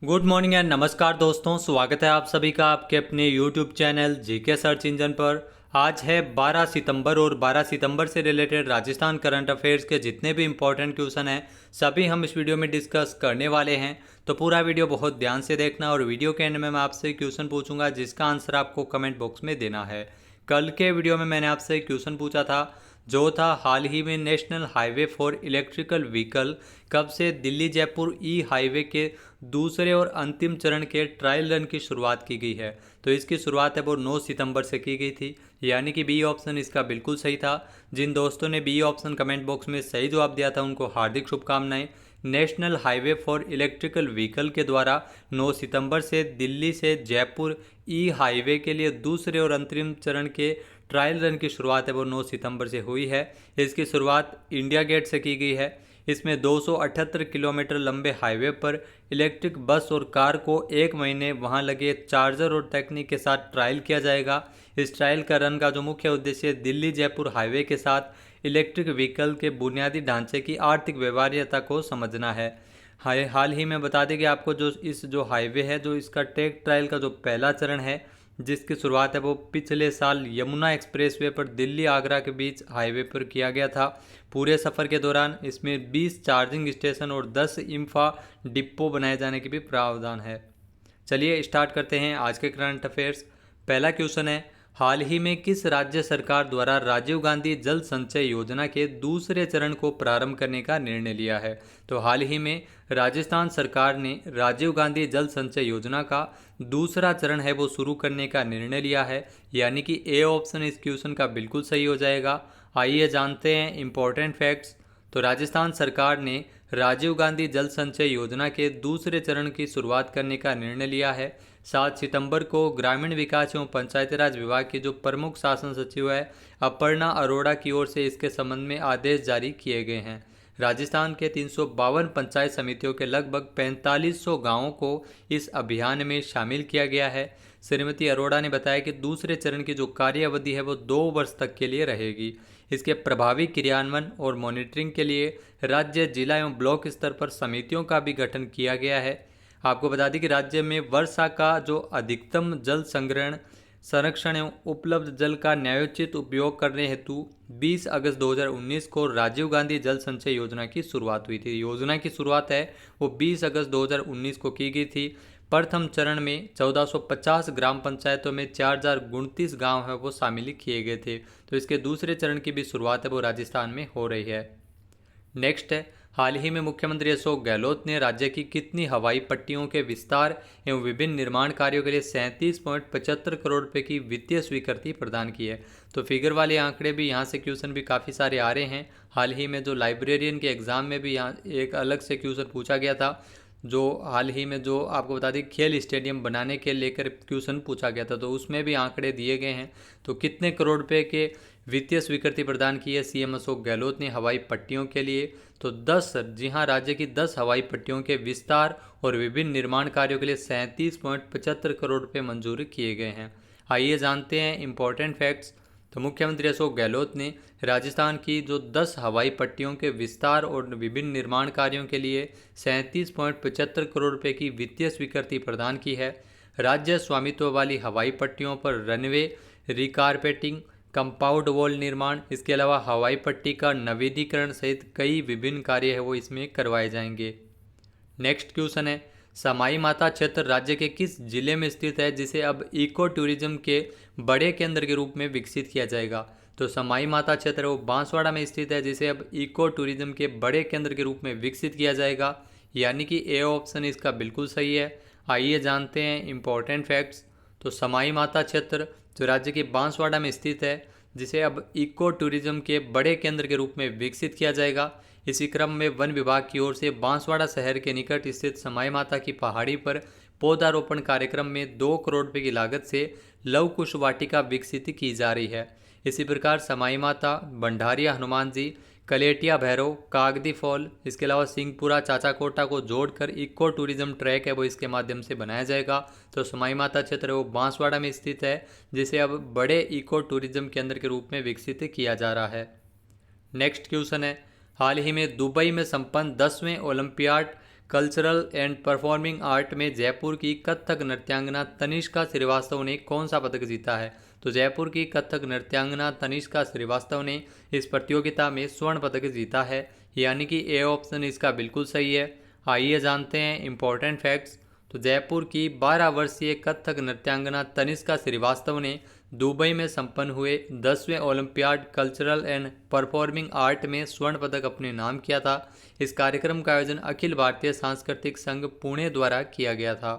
Good morning and नमस्कार दोस्तों, स्वागत है आप सभी का आपके अपने YouTube channel GK search engine पर। आज है 12 सितंबर और 12 सितंबर से रिलेटेड राजस्थान करंट अफेयर्स के जितने भी इंपॉर्टेंट क्वेश्चन हैं सभी हम इस वीडियो में डिस्कस करने वाले हैं। तो पूरा वीडियो बहुत ध्यान से देखना और वीडियो के एंड में मैं आपसे क्वेश्चन पूछूंगा जिसका आंसर आपको कमेंट बॉक्स में देना है। कल के वीडियो में मैंने आपसे क्वेश्चन पूछा था जो था हाल ही में national highway for electrical vehicle कब से दिल्ली जयपुर ई हाईवे के दूसरे और अंतिम चरण के ट्रायल रन की शुरुआत की गई है। तो इसकी शुरुआत है वो 9 सितंबर से की गई थी, यानी कि बी ऑप्शन इसका बिल्कुल सही था। जिन दोस्तों ने बी ऑप्शन कमेंट बॉक्स में सही जवाब दिया था उनको हार्दिक शुभकामनाएं। National highway for electrical vehicle के द्वारा 9 सितंबर से दिल्ली से जयपुर ई हाईवे के लिए दूसरे और अंतरिम चरण के ट्रायल रन की शुरुआत है वो 9 सितंबर से हुई है। इसकी शुरुआत इंडिया गेट से की गई है। इसमें 278 किलोमीटर लंबे हाईवे पर इलेक्ट्रिक बस और कार को एक महीने वहां लगे चार्जर और तकनीक के साथ ट्रायल किया जाएगा। इस ट्रायल का रन का जो मुख्य उद्देश्य दिल्ली जयपुर हाईवे के साथ इलेक्ट्रिक व्हीकल के बुनियादी ढांचे की आर्थिक व्यवहार्यता को समझना है। हाल ही में बता दें कि आपको जो हाईवे है, जो इसका टेक ट्रायल का जो पहला चरण है जिसकी शुरुआत है वो पिछले साल यमुना एक्सप्रेसवे पर दिल्ली आगरा के बीच हाईवे पर किया गया था। पूरे सफ़र के दौरान इसमें 20 चार्जिंग स्टेशन और 10 इंफ्रा डिपो बनाए जाने की भी प्रावधान है। चलिए स्टार्ट करते हैं आज के करंट अफेयर्स। पहला क्वेश्चन है, हाल ही में किस राज्य सरकार द्वारा राजीव गांधी जल संचय योजना के दूसरे चरण को प्रारंभ करने का निर्णय लिया है? तो हाल ही में राजस्थान सरकार ने राजीव गांधी जल संचय योजना का दूसरा चरण है वो शुरू करने का निर्णय लिया है, यानी कि ए ऑप्शन इस क्वेश्चन का बिल्कुल सही हो जाएगा। आइए जानते हैं इंपॉर्टेंट फैक्ट्स। तो राजस्थान सरकार ने राजीव गांधी जल संचय योजना के दूसरे चरण की शुरुआत करने का निर्णय लिया है। 7 सितंबर को ग्रामीण विकास एवं पंचायती राज विभाग की जो प्रमुख शासन सचिव है अपर्णा अरोड़ा की ओर से इसके संबंध में आदेश जारी किए गए हैं। राजस्थान के 352 पंचायत समितियों के लगभग 4500 गांवों को इस अभियान में शामिल किया गया है। श्रीमती अरोड़ा ने बताया कि दूसरे चरण की जो कार्य अवधि है वो 2 वर्ष तक के लिए रहेगी। इसके प्रभावी क्रियान्वयन और मॉनिटरिंग के लिए राज्य, जिला एवं ब्लॉक स्तर पर समितियों का भी गठन किया गया है। आपको बता दें कि राज्य में वर्षा का जो अधिकतम जल संग्रहण, संरक्षण एवं उपलब्ध जल का न्यायोचित उपयोग करने हेतु 20 अगस्त 2019 को राजीव गांधी जल संचय योजना की शुरुआत हुई थी। योजना की शुरुआत है वो 20 अगस्त 2019 को की गई थी। प्रथम चरण में 1450 ग्राम पंचायतों में 4029 गांव है वो शामिल किए गए थे। तो इसके दूसरे चरण की भी शुरुआत है वो राजस्थान में हो रही है। नेक्स्ट है, हाल ही में मुख्यमंत्री अशोक गहलोत ने राज्य की कितनी हवाई पट्टियों के विस्तार एवं विभिन्न निर्माण कार्यों के लिए 37.75 करोड़ रुपए की वित्तीय स्वीकृति प्रदान की है? तो फिगर वाले आंकड़े भी यहाँ से क्वेश्चन भी काफ़ी सारे आ रहे हैं। हाल ही में जो लाइब्रेरियन के एग्ज़ाम में भी यहाँ एक अलग से क्वेश्चन पूछा गया था, जो हाल ही में जो आपको बता दें खेल स्टेडियम बनाने के लेकर क्वेश्चन पूछा गया था, तो उसमें भी आंकड़े दिए गए हैं। तो कितने करोड़ रुपए के वित्तीय स्वीकृति प्रदान की है सीएम अशोक गहलोत ने हवाई पट्टियों के लिए? तो 10, जी हाँ, राज्य की 10 हवाई पट्टियों के विस्तार और विभिन्न निर्माण कार्यों के लिए 37.75 करोड़ रुपये मंजूर किए गए हैं। आइए जानते हैं इंपॉर्टेंट फैक्ट्स। तो मुख्यमंत्री अशोक गहलोत ने राजस्थान की जो 10 हवाई पट्टियों के विस्तार और विभिन्न निर्माण कार्यों के लिए 37.75 करोड़ रुपये की वित्तीय स्वीकृति प्रदान की है। राज्य स्वामित्व वाली हवाई पट्टियों पर रनवे, रिकारपेटिंग, कंपाउंड वॉल निर्माण, इसके अलावा हवाई पट्टी का नवीनीकरण सहित कई विभिन्न कार्य है वो इसमें करवाए जाएंगे। नेक्स्ट क्वेश्चन है, समाई माता क्षेत्र राज्य के किस जिले में स्थित है जिसे अब इको टूरिज्म के बड़े केंद्र के रूप में विकसित किया जाएगा? तो समाई माता क्षेत्र वो बांसवाड़ा में स्थित है जिसे अब इको टूरिज्म के बड़े केंद्र के रूप में विकसित किया जाएगा, यानी कि ए ऑप्शन इसका बिल्कुल सही है। आइए जानते हैं इंपॉर्टेंट फैक्ट्स। तो समाई माता क्षेत्र जो राज्य के बांसवाड़ा में स्थित है जिसे अब इको टूरिज्म के बड़े केंद्र के रूप में विकसित किया जाएगा। इसी क्रम में वन विभाग की ओर से बांसवाड़ा शहर के निकट स्थित समाई माता की पहाड़ी पर पौधारोपण कार्यक्रम में 2 करोड़ रुपये की लागत से लव कुश वाटिका विकसित की जा रही है। इसी प्रकार समाई माता, भंडारिया हनुमान जी, कलेटिया भैरव, कागदी फॉल, इसके अलावा सिंहपुरा चाचाकोटा को जोड़कर इको टूरिज्म ट्रैक है वो इसके माध्यम से बनाया जाएगा। तो समाई माता क्षेत्र वो बांसवाड़ा में स्थित है जिसे अब बड़े इको टूरिज्म केंद्र के रूप में विकसित किया जा रहा है। नेक्स्ट क्वेश्चन है, हाल ही में दुबई में संपन्न 10वें Olympiad cultural and performing art में जयपुर की कथक नृत्यांगना तनिष्का श्रीवास्तव ने कौन सा पदक जीता है? तो जयपुर की कथक नृत्यांगना तनिष्का श्रीवास्तव ने इस प्रतियोगिता में स्वर्ण पदक जीता है, यानी कि ए ऑप्शन इसका बिल्कुल सही है। आइए जानते हैं इम्पोर्टेंट फैक्ट्स। तो जयपुर की 12 वर्षीय कथक नृत्यांगना तनिष्का श्रीवास्तव ने दुबई में संपन्न हुए 10वें Olympiad cultural and performing art में स्वर्ण पदक अपने नाम किया था। इस कार्यक्रम का आयोजन अखिल भारतीय सांस्कृतिक संघ पुणे द्वारा किया गया था।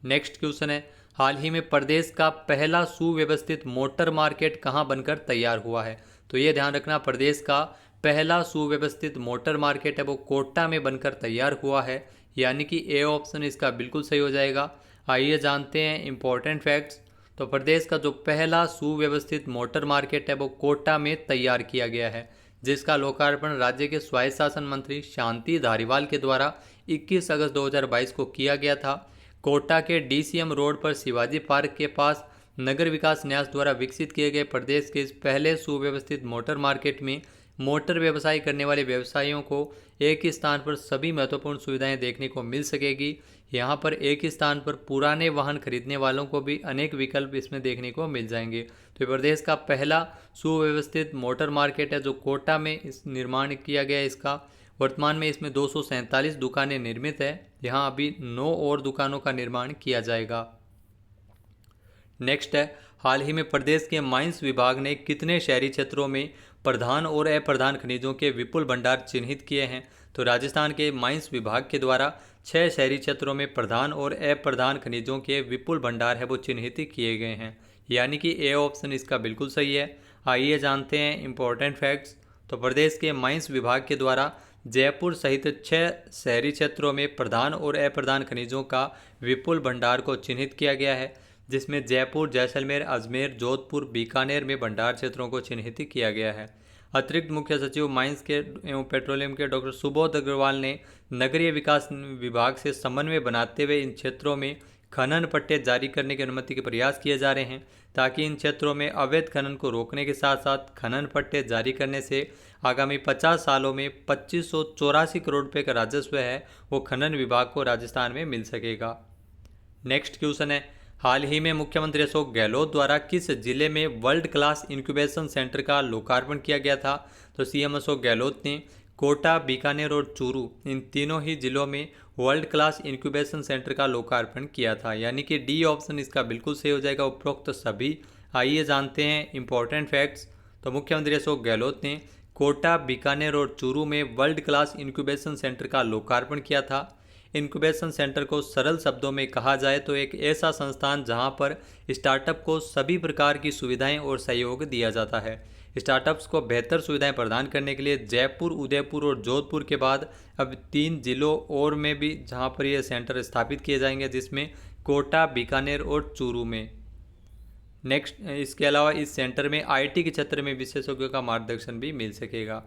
नेक्स्ट क्वेश्चन है, हाल ही में प्रदेश का पहला सुव्यवस्थित मोटर मार्केट कहां बनकर तैयार हुआ है? तो ये ध्यान रखना, प्रदेश का पहला सुव्यवस्थित मोटर मार्केट है वो कोटा में बनकर तैयार हुआ है, यानी कि ए ऑप्शन इसका बिल्कुल सही हो जाएगा। आइए जानते हैं इम्पोर्टेंट फैक्ट्स। तो प्रदेश का जो पहला सुव्यवस्थित मोटर मार्केट है वो कोटा में तैयार किया गया है, जिसका लोकार्पण राज्य के स्वायत्त शासन मंत्री शांति धारीवाल के द्वारा 21 अगस्त 2022 को किया गया था। कोटा के डीसीएम रोड पर शिवाजी पार्क के पास नगर विकास न्यास द्वारा विकसित किए गए प्रदेश के इस पहले सुव्यवस्थित मोटर मार्केट में मोटर व्यवसाय करने वाले व्यवसायियों को एक ही स्थान पर सभी महत्वपूर्ण सुविधाएं देखने को मिल सकेगी। यहाँ पर एक ही स्थान पर पुराने वाहन खरीदने वालों को भी अनेक विकल्प इसमें देखने को मिल जाएंगे। तो प्रदेश का पहला सुव्यवस्थित मोटर मार्केट है जो कोटा में इस निर्माण किया गया है। इसका वर्तमान में इसमें 247 दुकानें निर्मित है। यहाँ अभी 9 और दुकानों का निर्माण किया जाएगा। नेक्स्ट है, हाल ही में प्रदेश के माइंस विभाग ने कितने शहरी क्षेत्रों में प्रधान और अप्रधान खनिजों के विपुल भंडार चिन्हित किए हैं? तो राजस्थान के माइंस विभाग के द्वारा 6 शहरी क्षेत्रों में प्रधान और अप्रधान खनिजों के विपुल भंडार है वो चिन्हित किए गए हैं, यानी कि ए ऑप्शन इसका बिल्कुल सही है। आइए जानते हैं इम्पोर्टेंट फैक्ट्स। तो प्रदेश के माइंस विभाग के द्वारा जयपुर सहित 6 शहरी क्षेत्रों में प्रधान और अप्रधान खनिजों का विपुल भंडार को चिन्हित किया गया है, जिसमें जयपुर, जैसलमेर, अजमेर, जोधपुर, बीकानेर में भंडार क्षेत्रों को चिन्हित किया गया है। अतिरिक्त मुख्य सचिव माइंस के एवं पेट्रोलियम के डॉक्टर सुबोध अग्रवाल ने नगरीय विकास विभाग से समन्वय बनाते हुए इन क्षेत्रों में खनन पट्टे जारी करने की अनुमति के प्रयास किए जा रहे हैं, ताकि इन क्षेत्रों में अवैध खनन को रोकने के साथ साथ खनन पट्टे जारी करने से आगामी 50 सालों में 2584 करोड़ रुपये का राजस्व है वो खनन विभाग को राजस्थान में मिल सकेगा। नेक्स्ट क्वेश्चन है, हाल ही में मुख्यमंत्री अशोक गहलोत द्वारा किस जिले में वर्ल्ड क्लास इंक्यूबेशन सेंटर का लोकार्पण किया गया था? तो सीएम अशोक गहलोत ने कोटा, बीकानेर और चूरू इन तीनों ही जिलों में वर्ल्ड क्लास इंक्यूबेशन सेंटर का लोकार्पण किया था, यानी कि डी ऑप्शन इसका बिल्कुल सही हो जाएगा, उपरोक्त सभी। आइए जानते हैं इम्पोर्टेंट फैक्ट्स। तो मुख्यमंत्री अशोक गहलोत ने कोटा, बीकानेर और चूरू में वर्ल्ड क्लास इंक्यूबेशन सेंटर का लोकार्पण किया था। इंक्यूबेशन सेंटर को सरल शब्दों में कहा जाए तो एक ऐसा संस्थान जहां पर स्टार्टअप को सभी प्रकार की सुविधाएं और सहयोग दिया जाता है। स्टार्टअप्स को बेहतर सुविधाएं प्रदान करने के लिए जयपुर, उदयपुर और जोधपुर के बाद अब 3 जिलों और में भी जहां पर ये सेंटर स्थापित किए जाएंगे, जिसमें कोटा, बीकानेर और चूरू में। नेक्स्ट, इसके अलावा इस सेंटर में आईटी के क्षेत्र में विशेषज्ञों का मार्गदर्शन भी मिल सकेगा।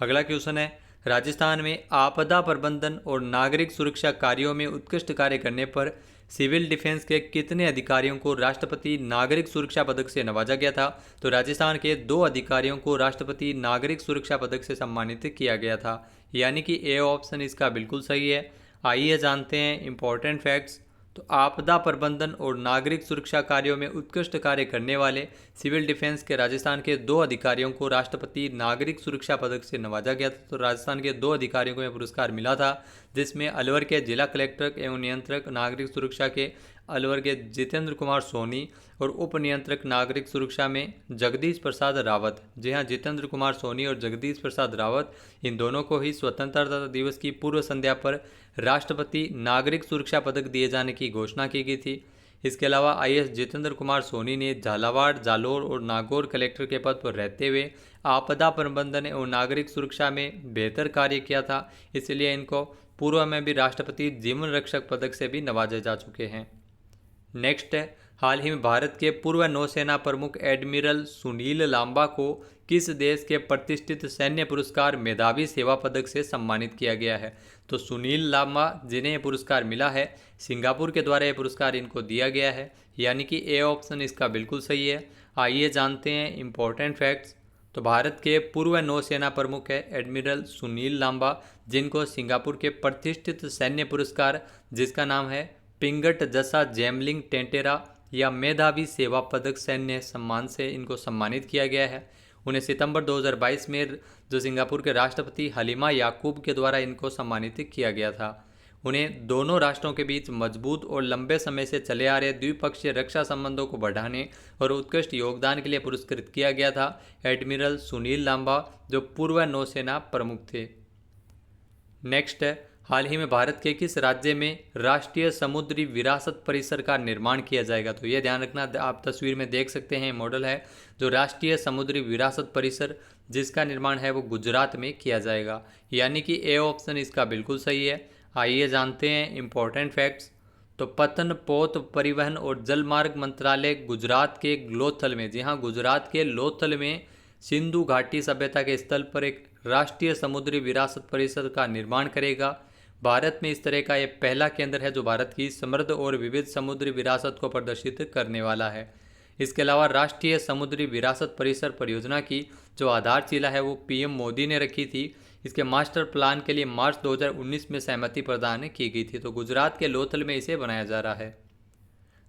अगला क्वेश्चन है, राजस्थान में आपदा प्रबंधन और नागरिक सुरक्षा कार्यों में उत्कृष्ट कार्य करने पर सिविल डिफेंस के कितने अधिकारियों को राष्ट्रपति नागरिक सुरक्षा पदक से नवाजा गया था? तो राजस्थान के 2 अधिकारियों को राष्ट्रपति नागरिक सुरक्षा पदक से सम्मानित किया गया था, यानी कि ए ऑप्शन इसका बिल्कुल सही है। आइए जानते हैं इम्पोर्टेंट फैक्ट्स। तो आपदा प्रबंधन और नागरिक सुरक्षा कार्यों में उत्कृष्ट कार्य करने वाले सिविल डिफेंस के राजस्थान के 2 अधिकारियों को राष्ट्रपति नागरिक सुरक्षा पदक से नवाजा गया था। तो राजस्थान के 2 अधिकारियों को यह पुरस्कार मिला था, जिसमें अलवर के जिला कलेक्टर एवं नियंत्रक नागरिक सुरक्षा के अलवर के जितेंद्र कुमार सोनी और उप नियंत्रक नागरिक सुरक्षा में जगदीश प्रसाद रावत। जी हाँ, जितेंद्र कुमार सोनी और जगदीश प्रसाद रावत, इन दोनों को ही स्वतंत्रता दिवस की पूर्व संध्या पर राष्ट्रपति नागरिक सुरक्षा पदक दिए जाने की घोषणा की गई थी। इसके अलावा आईएएस जितेंद्र कुमार सोनी ने झालावाड़, जालोर और नागौर कलेक्टर के पद पर रहते हुए आपदा प्रबंधन और नागरिक सुरक्षा में बेहतर कार्य किया था, इसलिए इनको पूर्व में भी राष्ट्रपति जीवन रक्षक पदक से भी नवाजे जा चुके हैं। नेक्स्ट है, हाल ही में भारत के पूर्व नौसेना प्रमुख एडमिरल सुनील लांबा को किस देश के प्रतिष्ठित सैन्य पुरस्कार मेधावी सेवा पदक से सम्मानित किया गया है? तो सुनील लांबा, जिन्हें यह पुरस्कार मिला है, सिंगापुर के द्वारा यह पुरस्कार इनको दिया गया है, यानी कि ए ऑप्शन इसका बिल्कुल सही है। आइए जानते हैं इम्पोर्टेंट फैक्ट्स। तो भारत के पूर्व नौसेना प्रमुख है एडमिरल सुनील लांबा, जिनको सिंगापुर के प्रतिष्ठित सैन्य पुरस्कार जिसका नाम है पिंगट जसा जैमलिंग टेंटेरा या मेधावी सेवा पदक सैन्य सम्मान से इनको सम्मानित किया गया है। उन्हें सितंबर 2022 में जो सिंगापुर के राष्ट्रपति हलीमा याकूब के द्वारा इनको सम्मानित किया गया था। उन्हें दोनों राष्ट्रों के बीच मजबूत और लंबे समय से चले आ रहे द्विपक्षीय रक्षा संबंधों को बढ़ाने और उत्कृष्ट योगदान के लिए पुरस्कृत किया गया था। एडमिरल सुनील लांबा जो पूर्व नौसेना प्रमुख थे। नेक्स्ट है, हाल ही में भारत के किस राज्य में राष्ट्रीय समुद्री विरासत परिसर का निर्माण किया जाएगा? तो ये ध्यान रखना, आप तस्वीर में देख सकते हैं मॉडल है जो राष्ट्रीय समुद्री विरासत परिसर जिसका निर्माण है वो गुजरात में किया जाएगा, यानी कि ए ऑप्शन इसका बिल्कुल सही है। आइए जानते हैं इंपॉर्टेंट फैक्ट्स। तो पतन पोत परिवहन और जलमार्ग मंत्रालय गुजरात के लोथल में, जी हाँ गुजरात के लोथल में सिंधु घाटी सभ्यता के स्थल पर एक राष्ट्रीय समुद्री विरासत परिसर का निर्माण करेगा। भारत में इस तरह का ये पहला केंद्र है जो भारत की समृद्ध और विविध समुद्री विरासत को प्रदर्शित करने वाला है। इसके अलावा राष्ट्रीय समुद्री विरासत परिसर परियोजना की जो आधारशिला है वो पीएम मोदी ने रखी थी। इसके मास्टर प्लान के लिए मार्च 2019 में सहमति प्रदान की गई थी। तो गुजरात के लोथल में इसे बनाया जा रहा है।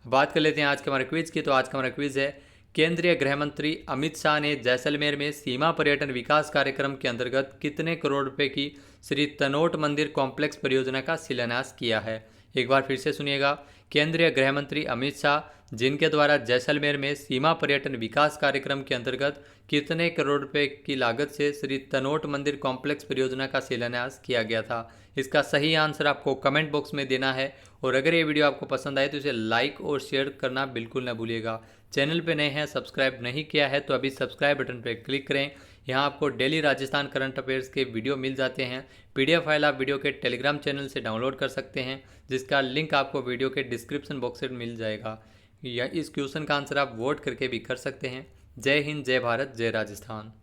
बात कर लेते हैं आज के हमारे क्विज की। तो आज का हमारा क्विज है, केंद्रीय गृह मंत्री अमित शाह ने जैसलमेर में सीमा पर्यटन विकास कार्यक्रम के अंतर्गत कितने करोड़ रुपए की श्री तनोट मंदिर कॉम्प्लेक्स परियोजना का शिलान्यास किया है? एक बार फिर से सुनिएगा। केंद्रीय गृह मंत्री अमित शाह जिनके द्वारा जैसलमेर में सीमा पर्यटन विकास कार्यक्रम के अंतर्गत कितने करोड़ रुपए की लागत से श्री तनोट मंदिर कॉम्प्लेक्स परियोजना का शिलान्यास किया गया था? इसका सही आंसर आपको कमेंट बॉक्स में देना है। और अगर ये वीडियो आपको पसंद आए तो इसे लाइक और शेयर करना बिल्कुल ना भूलिएगा। चैनल पे नए हैं, सब्सक्राइब नहीं किया है तो अभी सब्सक्राइब बटन पर क्लिक करें। यहाँ आपको डेली राजस्थान करंट अफेयर्स के वीडियो मिल जाते हैं। पीडीएफ फाइल आप वीडियो के टेलीग्राम चैनल से डाउनलोड कर सकते हैं, जिसका लिंक आपको वीडियो के डिस्क्रिप्शन बॉक्स में मिल जाएगा। या इस क्वेश्चन का आंसर आप वोट करके भी कर सकते हैं। जय हिंद, जय भारत, जय राजस्थान।